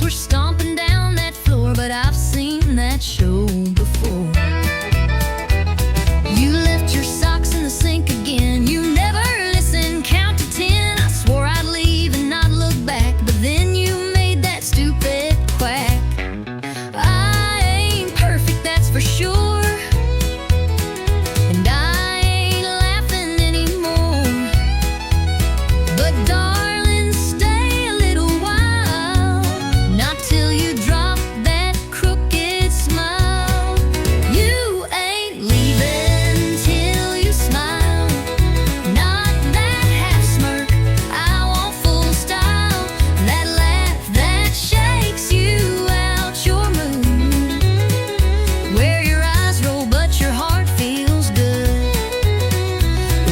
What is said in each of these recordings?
were stomping down that floor, but I've seen that show before. You left your socks in the sink again. You never listened, count to 10. I swore I'd leave and not look back, but then you made that stupid quack. I ain't perfect, that's for sure, and I ain't laughing anymore. But darling, stay a little while, not till you drop that crooked smile. You ain't leaving till you smile, not that half smirk, I want full style. That laugh that shakes you out your mood, where your eyes roll but your heart feels good.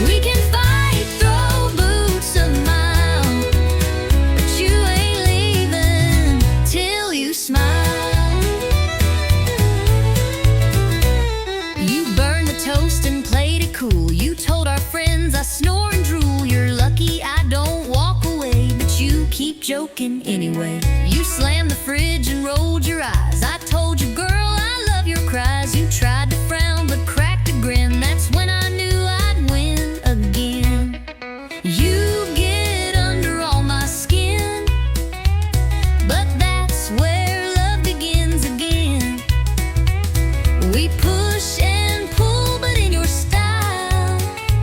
We can fight, throw boots a mile, but you ain't leaving till you smile. You burned the toast and played it cool. You told our friends I snore and drool. You're lucky I don't walk away, but you keep joking anyway. You slammed the fridge and rolled your eyes. I told you, girl, I love your cries. You tried to frown but cracked a grin. That's when I knew I'd win again. You get under all my skin, but that's where love begins again. We push and pull, but in your style,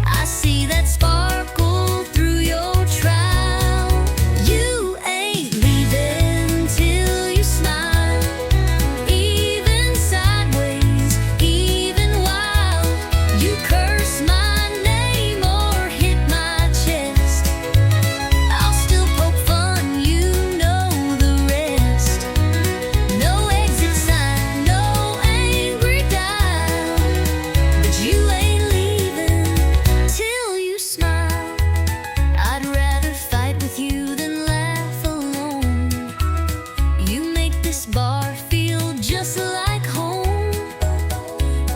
I see that sparkle through your trowel. You ain't leaving till you smile, even sideways, even wild. You curse my name or hit my chest, I'll still poke fun, you know the rest. No exit sign, no angry dial, but you ain't leaving till you smile. I'd rather fight with you than laugh alone. You make this bar feel just like home.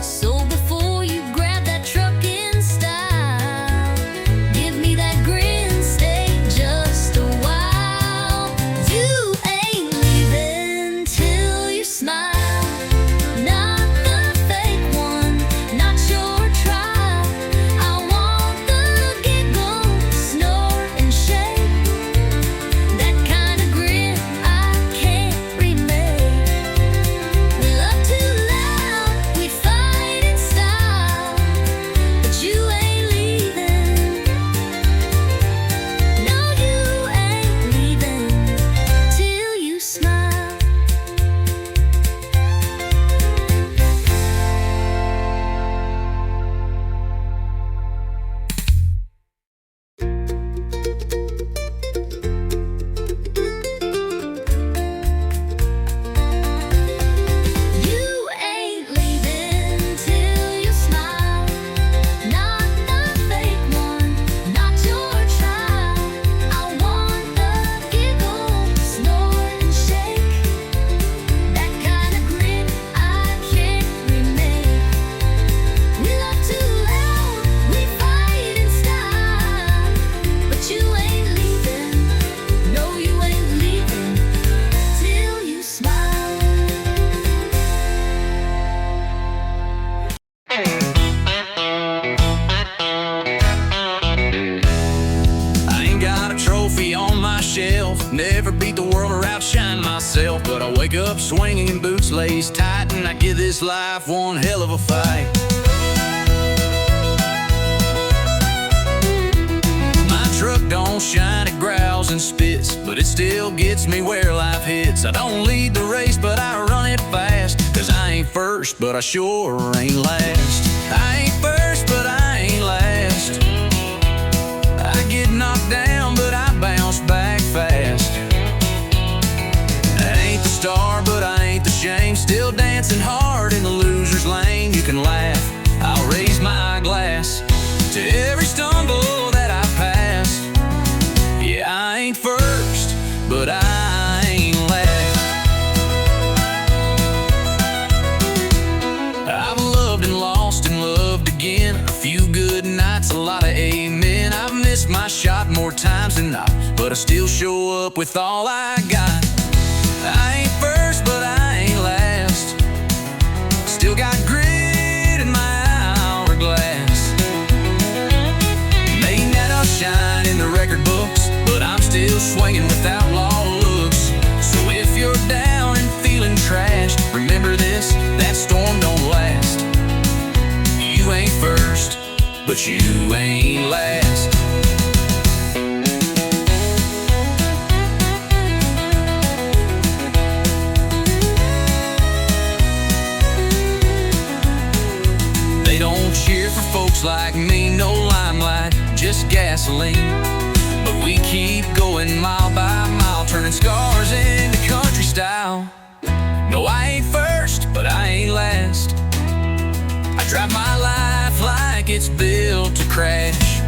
So before you grab that truck in style, give me that grin, stay just a while. You ain't leaving till you smile, not the fake one, not your trial. I want the giggle, snort and shake, that kind of grin I can't remake. We love too loud, we fight in style, but you ain't leaving. No, you ain't leaving till you smile. You ain't leaving till you smile, not the fake one, not your trial. I want the giggle, snort and shake, that kind of grin I can't remake. We love too loud, we fight in style, but you ain't leaving. No, you ain't leaving till you smile. I ain't got a trophy on my shelf, never beat the world or outshine myself, but I wake up swinging, boots laced tight, and I give this life one hell of a fight. My truck don't shine, it growls and spits, but it still gets me where life hits. I don't lead the race, but I run it fast, 'cause I ain't first, but I sure ain't last. I ain't first, but I ain't last. I get knocked down, but I bounce back fast. I ain't the star, but I ain't the shame, still dancing hard in the loser's lane. You can laugh, I'll raise my glass to every stumble that I pass. Yeah, I ain't first, but I ain't last. I've loved and lost and loved again, a few good nights, a lot of amen. I've missed my shot more times than not, but I still show up with all I got. I ain't first, but I ain't last. Still got grit in my hourglass. May not outshine in the record books, but I'm still swinging with outlaw looks. So if you're down and feeling trashed, remember this, that storm don't last. You ain't first, but you ain't last. They don't cheer for folks like me, no limelight, just gasoline. But we keep going mile by mile, turning scars into country style. No, I ain't first, but I ain't last. I drive my life like it's built to crash.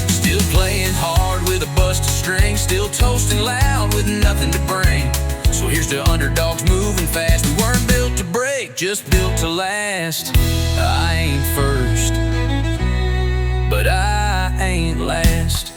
Still playing hard with a busted string, still toasting loud with nothing to bring. So here's to underdogs moving fast. We weren't built to break, just built to last. I ain't first, but I ain't last.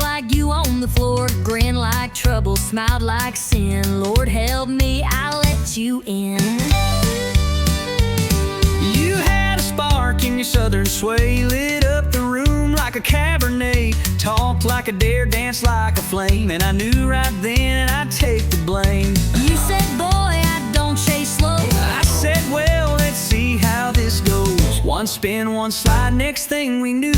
Like you on the floor, grin like trouble, smiled like sin. Lord help me, I let you in. You had a spark in your southern sway, lit up the room like a Cabernet, talked like a dare, danced like a flame, and I knew right then I'd take the blame. You said, boy, I don't chase slow. I said, well, let's see how this goes. One spin, one slide, next thing we knew,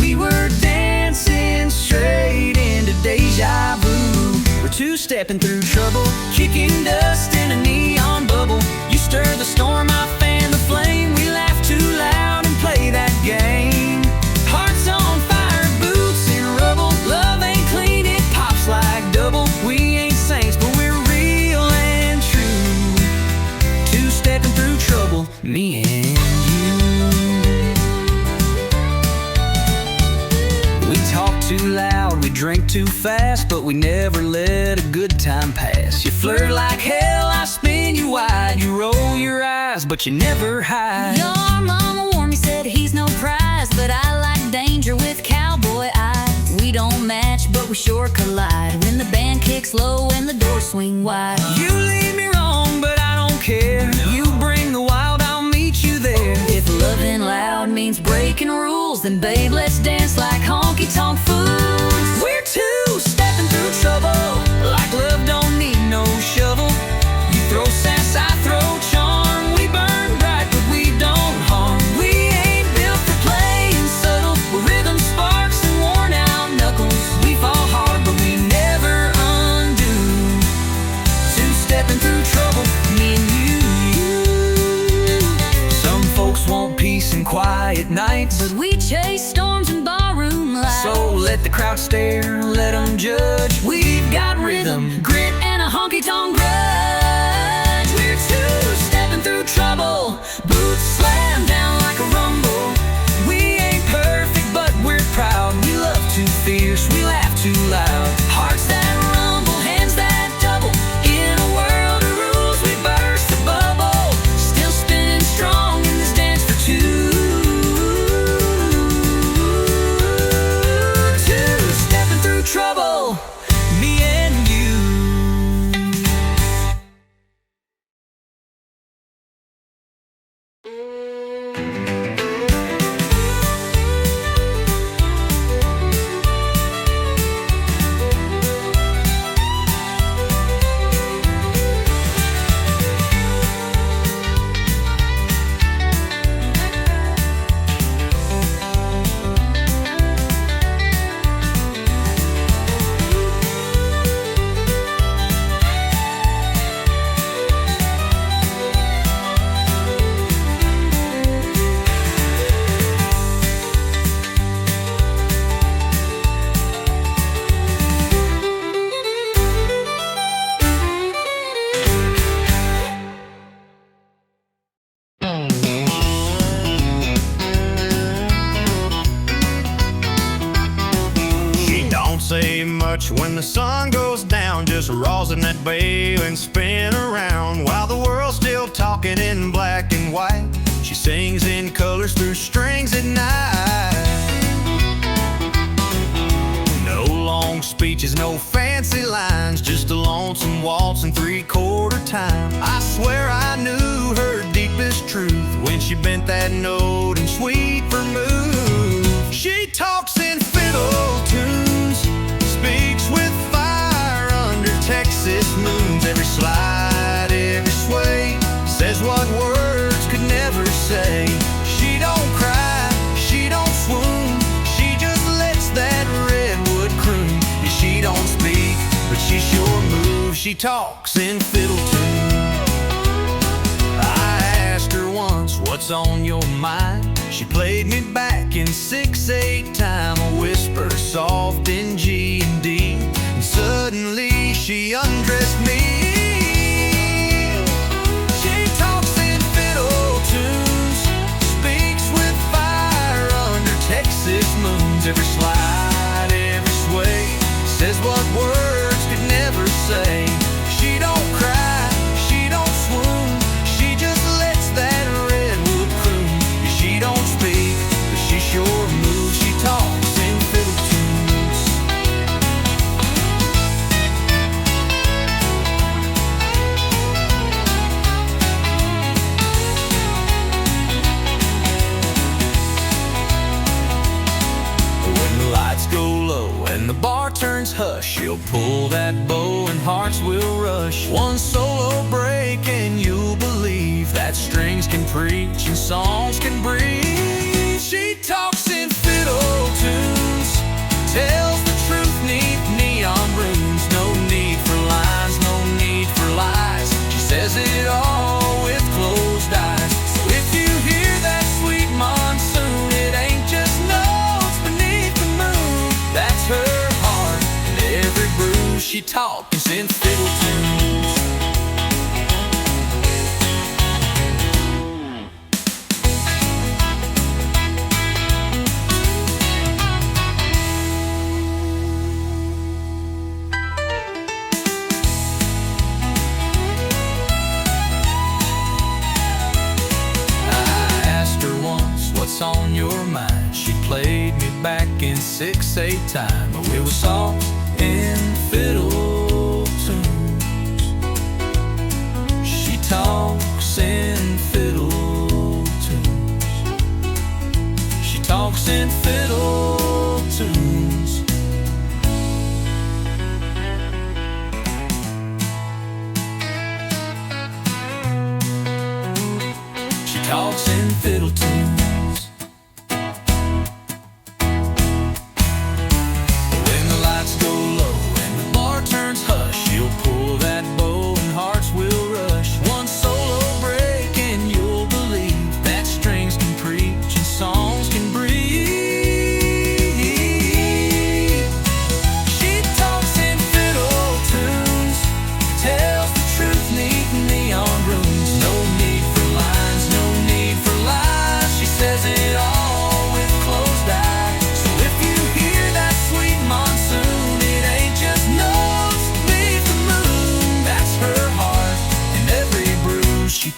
we were dancing straight into deja vu. We're two-stepping through trouble, kicking dust in a neon bubble. You stir the storm, I fan the flame. We laugh too loud and play that game. Hearts on fire, boots in rubble. Love ain't clean, it pops like double. We ain't saints, but we're real and true. Two-stepping through trouble, me and you. Too loud, we drink too fast, but we never let a good time pass. You flirt like hell, I spin you wide. You roll your eyes, but you never hide. Your mama warned me, said he's no prize, but I like danger with cowboy eyes. We don't match, but we sure collide when the band kicks low and the doors swing wide. You lead me wrong, but I don't care. You bring the wild, I'll meet you there. If loving loud means breaking rules, then babe, let's dance like honky-tonk fools. We're two-stepping through trouble, like love don't need no shovel. You throw sass, I throw charm. We burn bright, but we don't harm. We ain't built for playing subtle. We're rhythm sparks and worn out knuckles. We fall hard, but we never undo. Two-stepping through trouble, me and you. Some folks want peace and quiet nights, but we chase storms and barroom lights. So let the crowd stare, let them judge. We've got rhythm, grit, and a honky-tonk grudge. We're two-stepping through trouble, boots slam down like a rumble. We ain't perfect, but we're proud. We love too fierce, we laugh too loud. Hearts that rumble, hands that double. In a world of rules, we burst a bubble. Still spinning strong in this dance for two. Two-stepping through trouble, me and you. much when the sun goes down, just rosin that bale and spin around while the world's still talking in black and white. She sings in colors through strings at night. No long speeches, no fancy lines, just a lonesome waltz in three-quarter time. I swear I knew her deepest truth when she bent that note in sweet vermouth. She talks in fiddle tunes, speaks with fire under Texas moons. Every slide, every sway, says what words could never say. She don't cry, she don't swoon, she just lets that redwood croon. And she don't speak, but she sure moves. She talks in fiddle tunes. I asked her once, what's on your mind? She played me back in 6/8 time, a whisper soft in G and D, and suddenly she undressed me. She talks in fiddle tunes, speaks with fire under Texas moons. Every slide, every sway, says what words could never say. She don't cry, she don't swoon, she just lets that redwood croon. She don't speak, but she sure moves. She talks in fiddle tunes. When the lights go low and the bar turns hush, she'll pull that bow and hearts will rush. One solo break and you'll believe that strings can preach and songs can breathe. She talks in fiddle tunes, tells the truth neath neon runes. No need for lines, no need for lies, she says it all with closed eyes. So if you hear that sweet monsoon, it ain't just notes beneath the moon. That's her heart and every bruise. She talks in fiddle tunes. What's on your mind? She played me back in 6/8 time, but we were soft in fiddle tunes. She talks in fiddle tunes. She talks in fiddle tunes. She talks in fiddle tunes.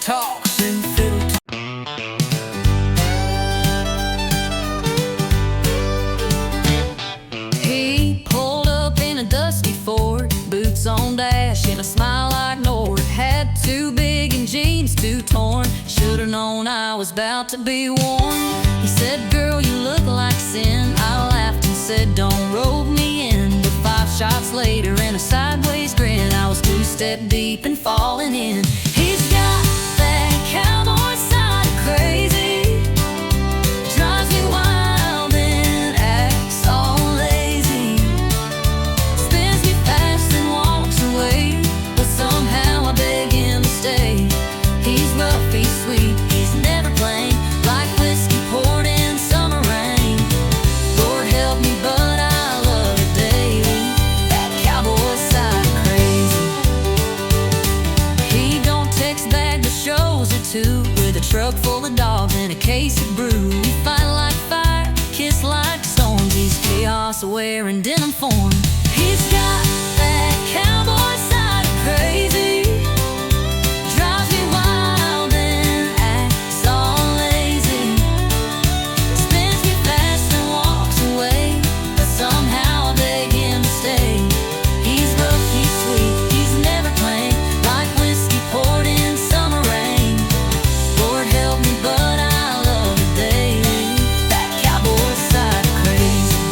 Talks in fiddle. He pulled up in a dusty Ford, boots on dash and a smile I ignored. Had too big and jeans too torn, should've known I was about to be warned. He said, girl, you look like sin. I laughed and said, don't rope me in. But 5 shots later and a sideways grin, I was 2-step deep and falling in. He's got cowboy side of crazy, drives me wild and acts all lazy, spins me fast and walks away, but somehow I beg him to stay. He's rough, he's sweet, he's never plain, like whiskey poured in summer rain. Lord help me, but I love it daily, that cowboy side of crazy. He don't text back the shows or two, with a truck full of dogs and a case of brew. We fight like fire, kiss like storms. He's chaos aware in denim form. He's He's got that cowboy side of crazy, drives me wild and acts all lazy, spins me fast and walks away, but somehow I beg him to stay. He's rough, he's sweet, he's never plain, like whiskey poured in summer rain. Lord help me, but I love it daily, that cowboy side of crazy.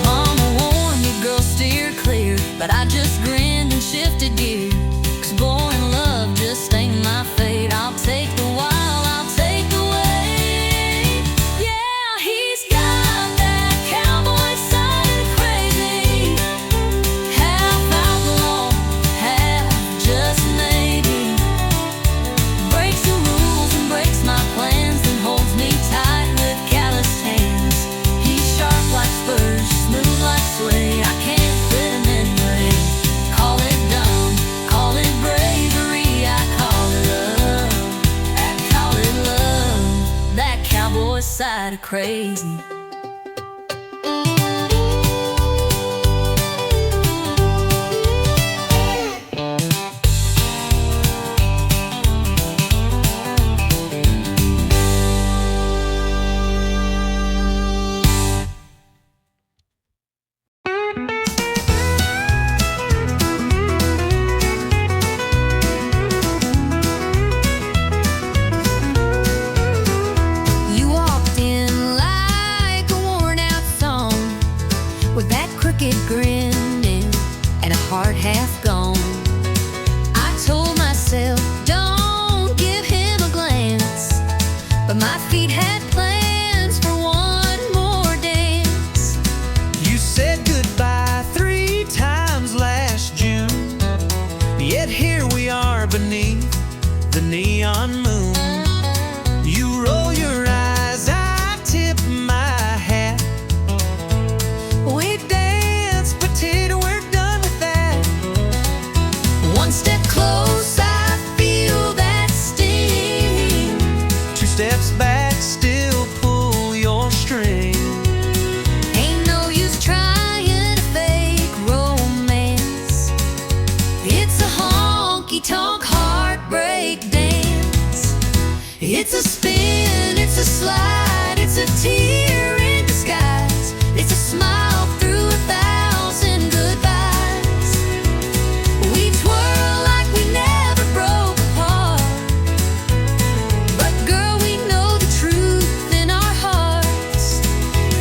Mama warned me, girl, steer clear, but I just grinned and shifted gear, 'cause boring love just ain't my fate. I'll take the wild, I'll take the weight. Yeah, he's got that cowboy side of crazy, half outlaw, half just maybe, breaks the rules and breaks my plans, then holds me tight with calloused hands. He's sharp like spurs, smooth like suede, I can't quit him anyway. Call it dumb, call it bravery, I call it love, I call it love, that cowboy side of crazy. You walked in like a worn out song, with that crooked grin and a heart half gone. I told myself, don't give him a glance, but my feet had plans for one more dance. You said goodbye 3 times last June, yet here we are beneath the neon moon. You roll your eyes, I tip my hat. We dance, potato, we're done with that. One step close, I feel that sting. 2 steps back, still pull your string. Ain't no use trying to fake romance. It's a honky-tonk heartbreak dance. It's a spin, it's a slide, it's a tear in disguise. It's a smile through 1,000 goodbyes. We twirl like we never broke apart, but girl, we know the truth in our hearts.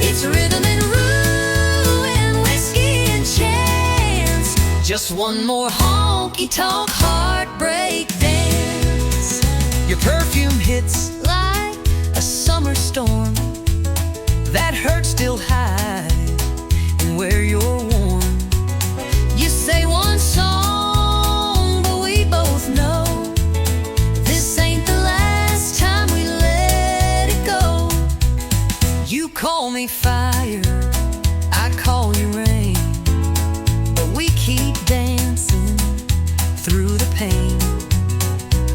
It's rhythm and rue and whiskey and chance. Just one more honky-tonk heartbreak dance. Your perfume hits Like a summer storm, that hurt still hide, and where you're warm. you say one song, but we both know this ain't the last time we let it go. You call me fire, I call you rain, but we keep dancing through the pain.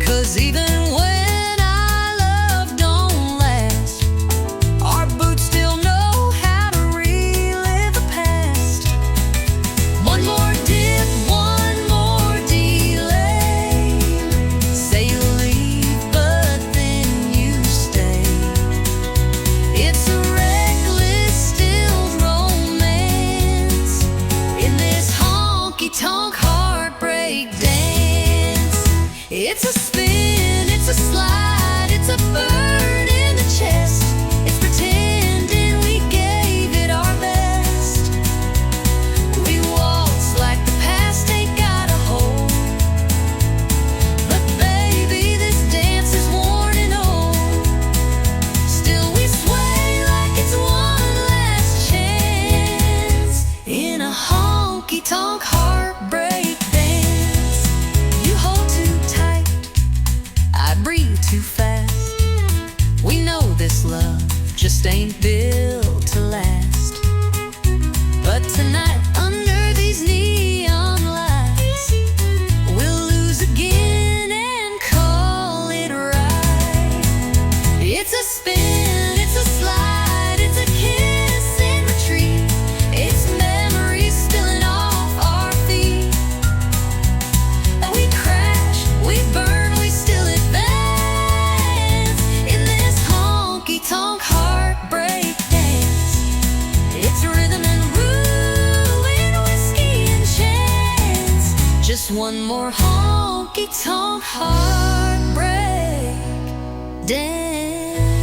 'Cause even when our love don't last, our boots still know how to one more honky-tonk heartbreak dance.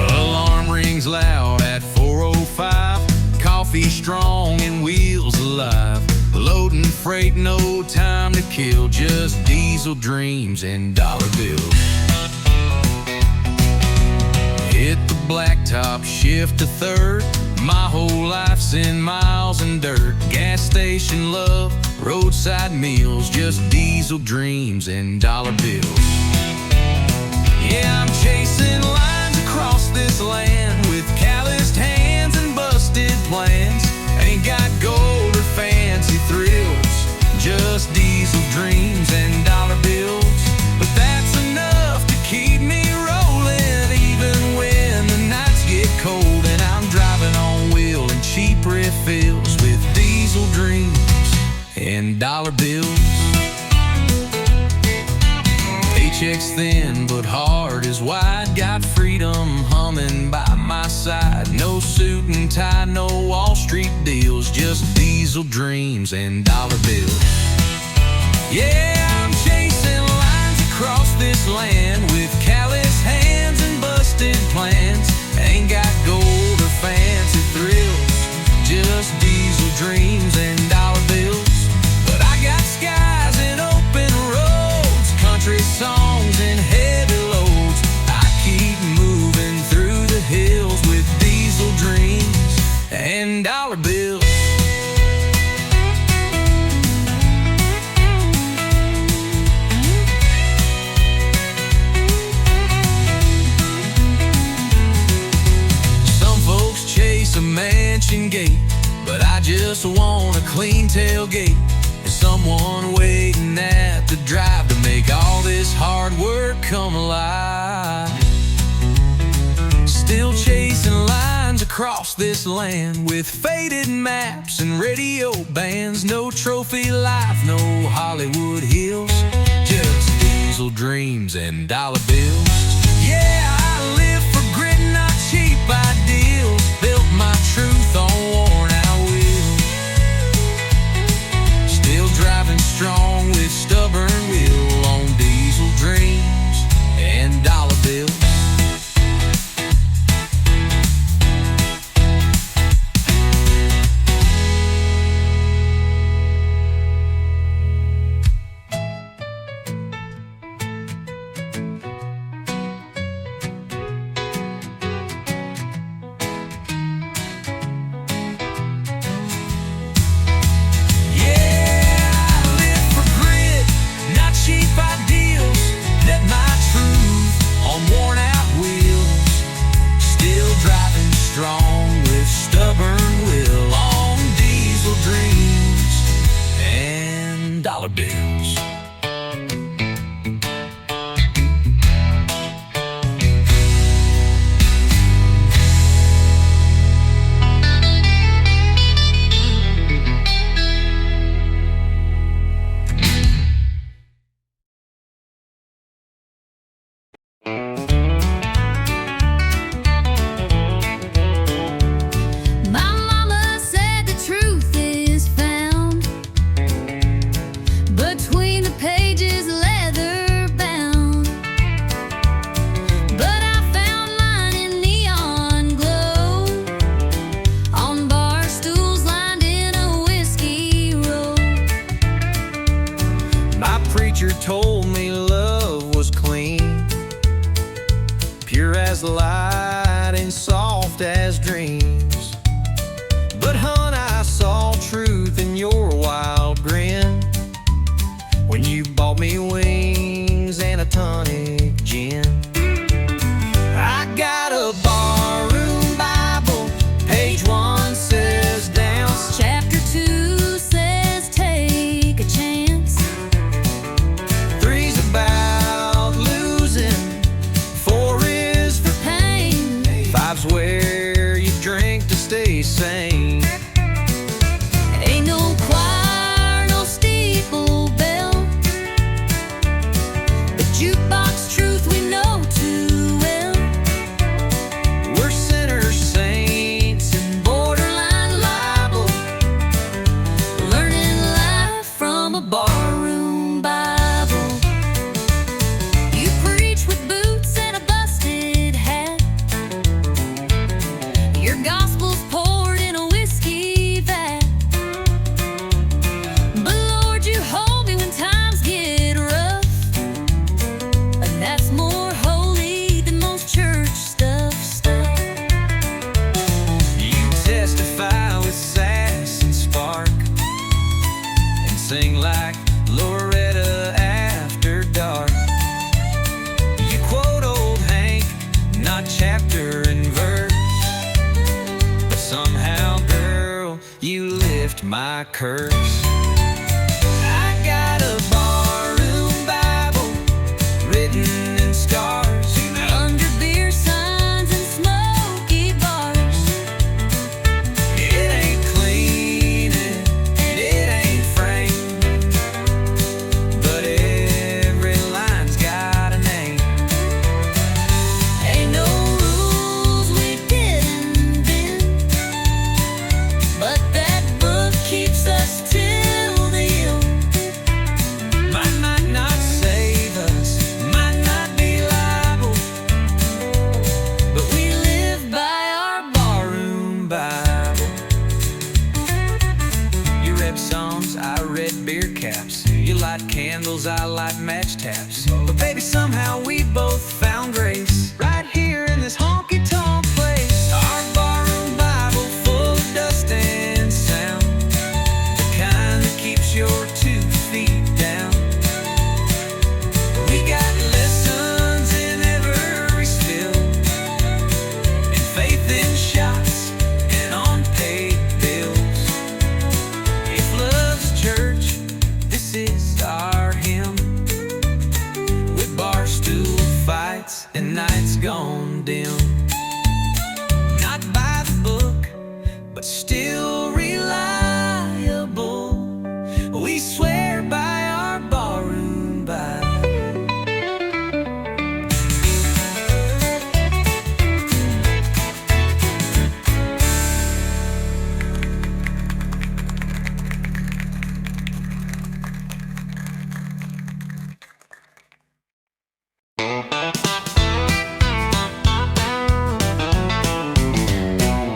Alarm rings loud at 4:05. Coffee strong and wheels alive. Loading freight, no time to kill. Just diesel dreams and dollar bills. Hit the blacktop, shift to third. My whole life's in miles and dirt. Gas station love, roadside meals. Just diesel dreams and dollar bills. Yeah, I'm chasing lines across this land with calloused hands and busted plans. Ain't got gold or fancy thrills, just diesel dreams and dollar bills. But that's enough to keep me rolling, even when the nights get cold and I'm driving on wheel and cheap refills with diesel dreams and dollar bills. Paycheck's thin, but heart is wide. Got freedom humming by my side. No suit and tie, no Wall Street deals. Just diesel dreams and dollar bills. Yeah, I'm chasing lines across this land with callous hands and busted plans. Ain't got gold or fancy thrills, just diesel dreams and dollar bills. But I got skies and open roads, country songs and heavy loads. I keep moving through the hills with diesel dreams and dollar bills. Some folks chase a mansion gate, but I just want a clean tailgate and someone waiting at the drive to make all this hard work come alive. Still chasing lines across this land with faded maps and radio bands. No trophy life, no Hollywood hills, just diesel dreams and dollar bills. Yeah, I live for grit, not cheap ideals. Built my truth on worn out wheels. Still driving strong with stubborn will on diesel dreams and dollar bills. Strong with stubborn will on diesel dreams and dollar bills. Told me love was clean, pure as light and soft as dreams. But hon, I saw truth in your wild grin when you bought me wings and a tonic gin. I got a barroom Bible, page 1 says dance, Chapter 2 says take a chance. About losing, 4 is for Pain, 5's where you drink to stay sane. ain't no choir, no steeple bell, the jukebox truth we know. my curse. I got a barroom Bible written in stars, under beer signs and smoky bars. it ain't clean and it ain't framed, but every line's got a name. Ain't no rules we didn't bend, but that book keeps us till the end. Might not save us, might not be liable, but we live by our barroom Bible. You read Psalms, I read beer caps. You light candles, I light match taps. But baby, somehow we both found grace right here in this honky-tonk place. Our barroom Bible full of dust and sound, the kind that keeps your 2 feet down. We got lessons in every spill, and faith in shots and unpaid bills. If love's church, this is our hymn, with bar stool fights and nights gone dim. Not by the book, but still reliable. We swear by our barroom Bible.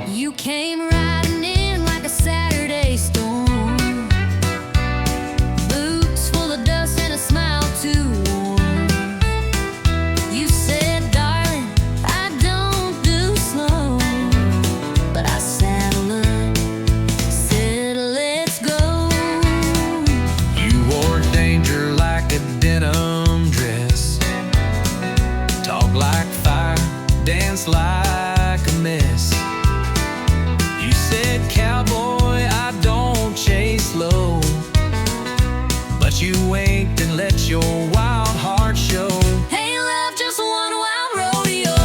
You came riding in like a Saturday storm, boots full of dust and a smile too warm. You said, darling, I don't do slow, but I saddled up, said, let's go. You wore danger like a denim dress, talk like fire, dance like a mess. You said, cowboy, I don't chase low, but you winked and let your wild heart show. Hey, love, just one wild rodeo.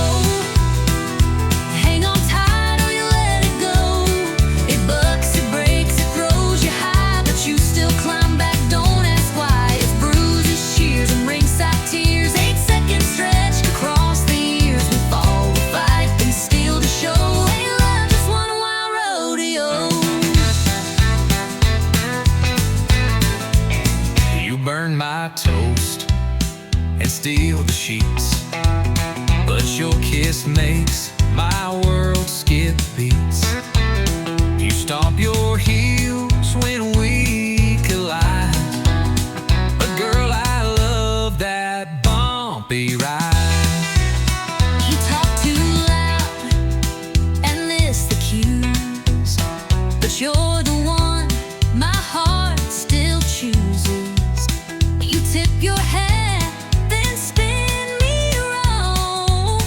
Hang on tight or you let it go. It bucks, it breaks, it throws you high, but you still climb back, don't ask why. It's bruises, shears, and ringside tears. 8-second stretch across the years. We fall, we fight, and steal the show. Hey, love, just one wild rodeo. You burn my toast and steal the sheets, but your kiss makes my world skip beats. You stomp your heels when we collide, but girl, I love that bumpy ride. You talk too loud and miss the cues, but you're the one my heart still chooses. You tip your hat, then spin me around,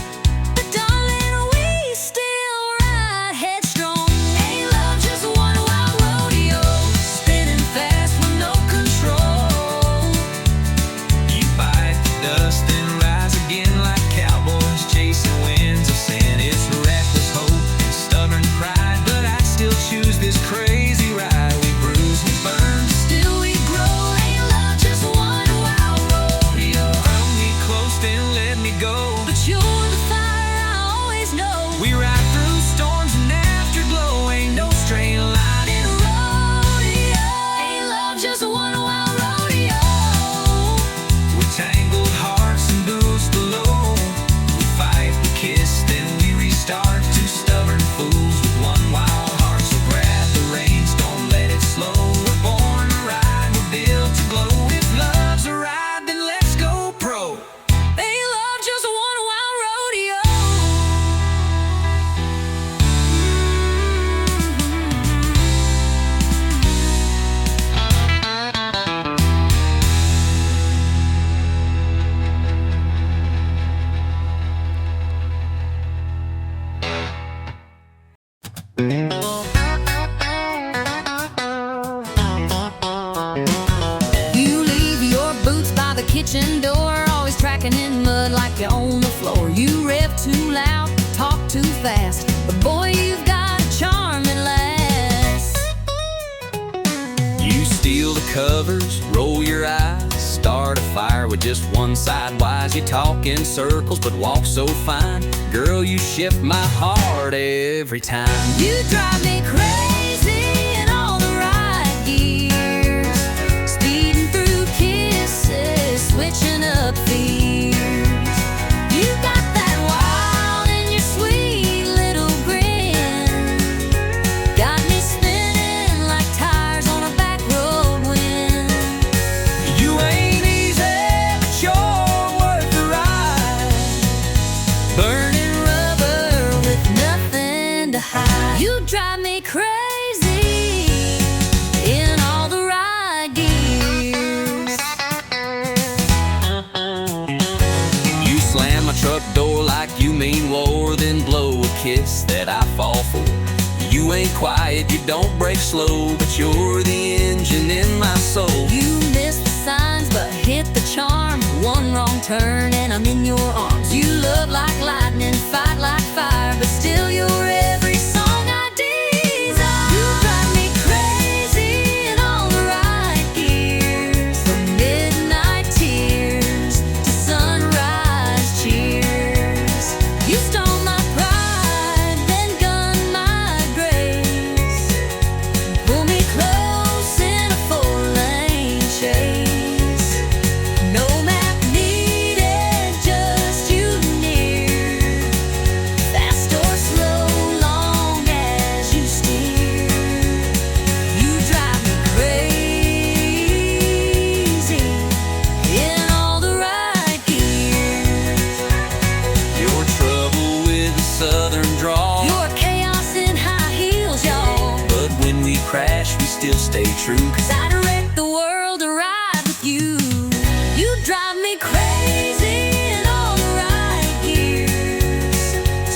but darling, we still ride headstrong. Ain't love just one wild rodeo, spinning fast with no control. You bite the dust and rise again. kitchen door, always tracking in mud like you own the floor. You rev too loud, talk too fast, but boy, you've got a charming lass. You steal the covers, roll your eyes, start a fire with just one side wise. You talk in circles but walk so fine. Girl, you shift my heart every time. You drive me crazy in all the right gears, speeding through kisses, switching up fears. You got that wild in your sweet little grin, got me spinning like tires on a back road wind. You ain't easy, but you're worth the ride. Burning rubber with nothing to hide. You drive me crazy in all the right gears. You slam my truck door like you mean war, then blow a kiss that I fall for. You ain't quiet, you don't break slow, but you're the engine in my soul. You miss the signs but hit the charm. One wrong turn and I'm in your arms. You love like lightning, fight like fire, but still you're every song I desire. You drive me crazy in all the right gears, from midnight tears to sunrise cheers. You stole my pride, then gunned my grace, pull me close in a four-lane chase. No map needed, just you near, fast or slow, long as you steer. You drive me crazy in all the right gears. Your trouble with the southern drawl, Your chaos in high heels, y'all, but when we crash, we still stay true. 'cause I direct the world to ride with you. You drive me crazy in all the right gears,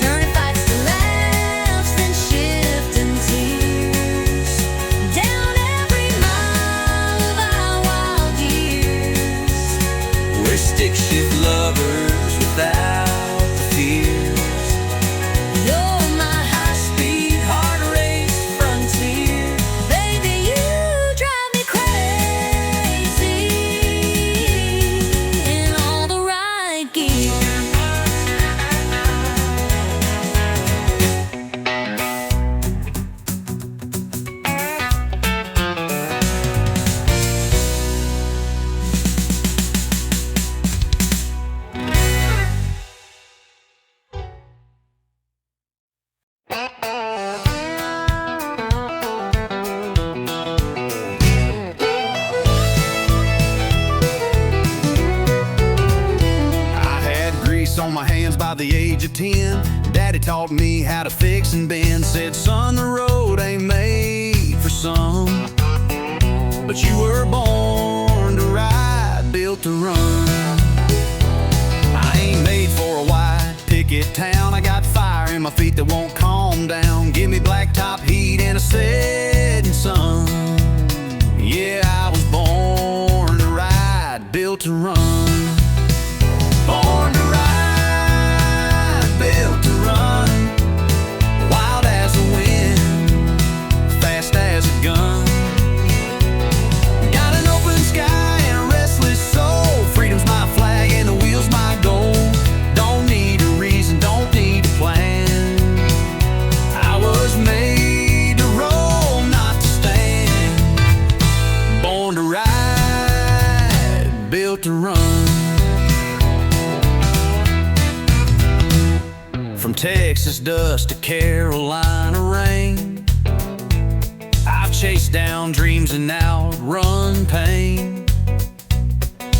turning fights to laughs, then shifting tears, down every mile of our wild years. We're stick shift lovers without the fears. You're my high-speed heart race frontier. Baby, you drive me crazy in all the right gears. I had grease on my hands by the age of 10. Daddy taught me how to fix and bend. Said, son, the road ain't made for some, but you were born to ride, built to run. I ain't made for a wide picket town. I got fire in my feet that won't calm down. Give me blacktop heat and a setting sun. Yeah, I was born to ride, built to run. Born to ride, built to run. Wild as the wind, fast as a gun. Got an open sky and a restless soul. Freedom's my flag and the wheel's my goal. Don't need a reason, don't need a plan. I was made to roll, not to stand. Born to ride, built to run. From Texas dust to Carolina rain, I've chased down dreams and now run pain.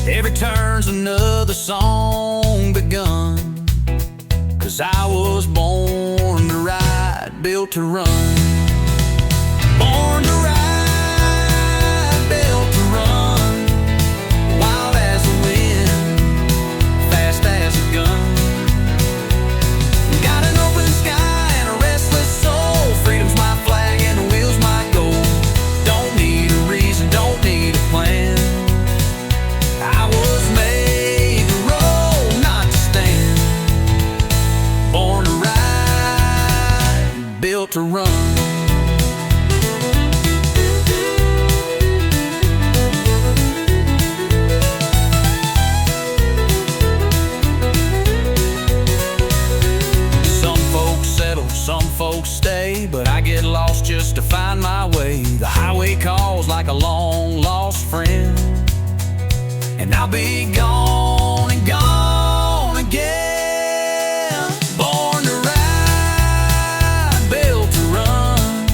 Every turn's another song begun, 'cause I was born to ride, built to run. Born to ride, built to run. Wild as the wind, fast as a gun. Got an open sky and a restless soul. Freedom's my flag and the wheel's my goal. Don't need a reason, don't need a plan. I was made built to run. Some folks stay, but I get lost just to find my way. The highway calls like a long lost friend, and I'll be gone and gone again. Born to ride, built to run,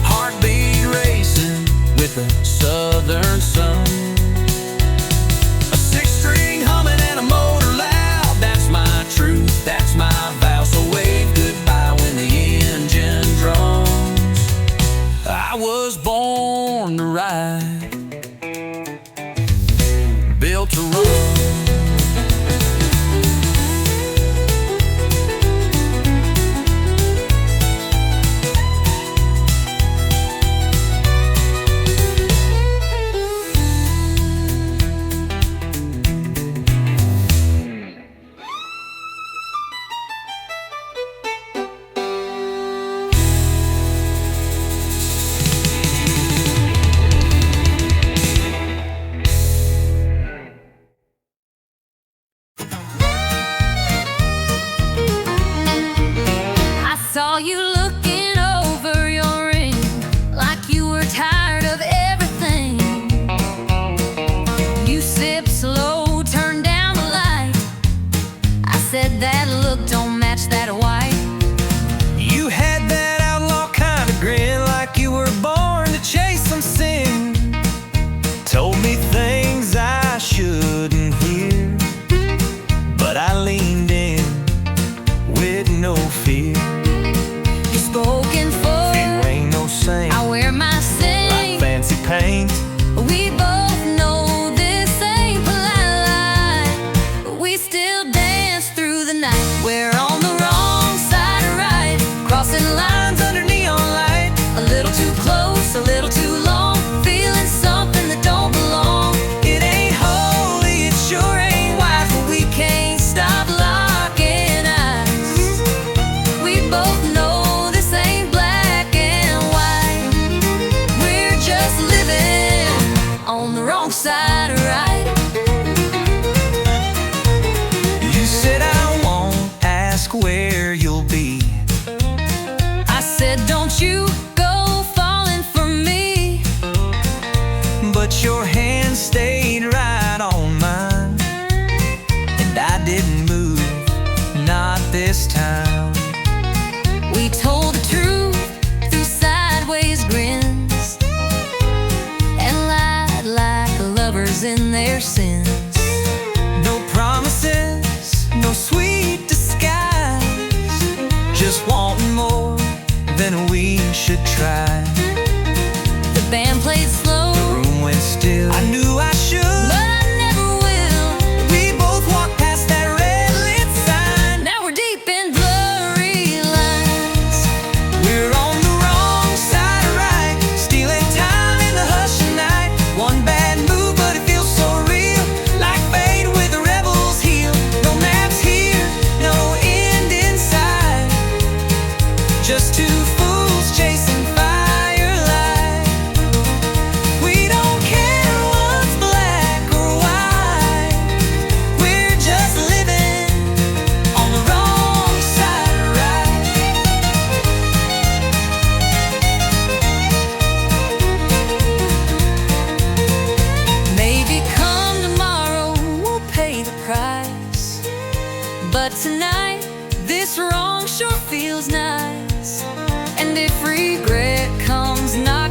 heartbeat racing with the southern sun. A six-string humming and a motor loud, that's my truth, that's my vow. So wave goodbye when the engine drums. I was born to ride, built to run. Saw you looking over your ring like you were tired of everything. You sipped slow, turned down the light. I said that look don't match that white. You had that outlaw kind of grin, like you were born to chase some sin. Told me things I shouldn't hear, but I leaned in with no fear. Spoken for, Fear ain't no saint. I wear my saint like fancy paint. We both know this ain't polite lie, but we still dance through the night. We're on the wrong side of right, crossing lines under neon light. A little too close, a little too long, feeling something that don't belong. It ain't holy, it sure ain't wise, but we can't stop locking eyes. We both know on the wrong side of right. You said I won't ask where you'll be. I said don't you go falling for me. But your hand stayed right on mine, and I didn't move, not this time. We told the truth through sideways grins, and lied like lovers in their sins. No promises, no sweet disguise, just wanting more than we should try. The band played slow, The room went still. I knew I should, but I never will. We both walked past that red lit sign. Now we're deep in blurry lines. We're on the wrong side of right, stealing time in the hush of night. One bad move, but it feels so real, like fate with the rebel's heel. No maps here, no end in sight, just two fools chasing firelight. We don't care what's black or white, we're just living on the wrong side of right. Maybe come tomorrow we'll pay the price, but tonight this wrong sure feels nice. And if regret comes knocking